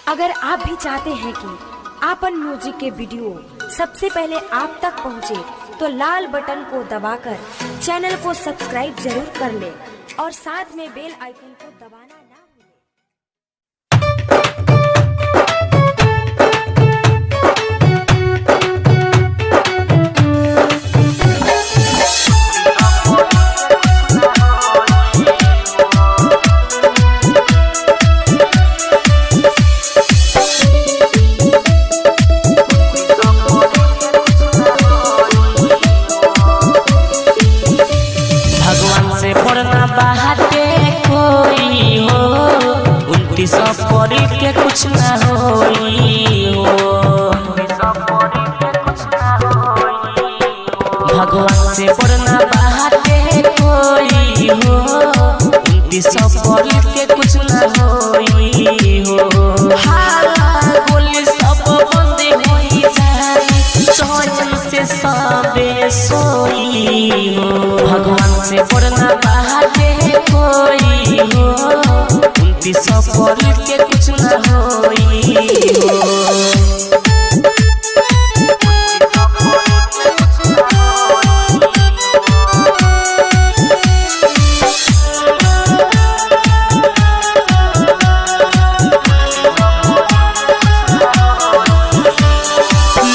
अगर आप भी चाहते हैं कि आपन म्यूजिक के वीडियो सबसे पहले आप तक पहुंचे, तो लाल बटन को दबाकर चैनल को सब्सक्राइब जरूर कर ले और साथ में बेल आइकन को दबाना ना भूलें। सपरी के कुछ ना होई हो, भगवान से पढ़ना बाटे कोई हो, उनकी सपरी के कुछ ना होई हो। हाँ बोली सब बंद होई जाए, चैन से सबे सोई हो, भगवान से पढ़ना बाटे कोई हो, सफर के कुछ न होई हो।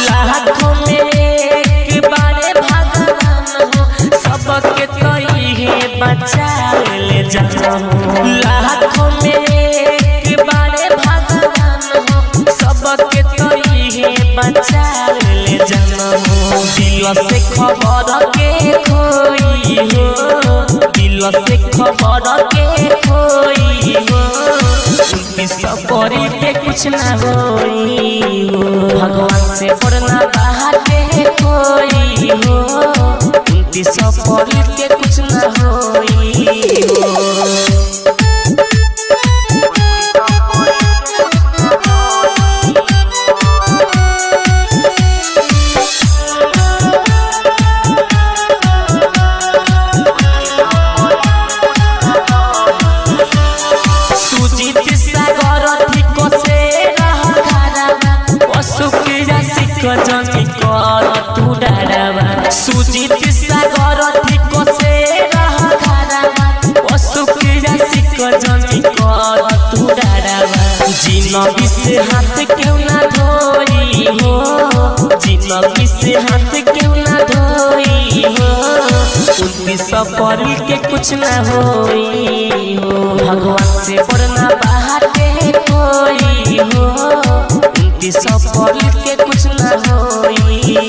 लाखों में एक बारे भगवान हो, सबके कई है बचा ले जाना हो। लाखों में बचा ले जाना हो, दिल से खबर के खोई हो, दिल से खबर के खोई हो, उनकी सपरी पे कुछ ना होई हो, भगवान से पढ़ना बाटे कोई हो, उनकी सपरी पे कुछ ना होई हो। जनी कर तू डरावा, सुजीत सागर ठीक से रह खराबा, पशु क्रिया सिक जनी कर तू डरावा। जिंदगी से हाथ क्यों ना धोई हो, जिंदगी से हाथ क्यों ना धोई हो, उनकी सपरी के कुछ ना होई हो, भगवान से पढ़ना बाटे कोई हो, उनकी सपरी के कुछ ना होई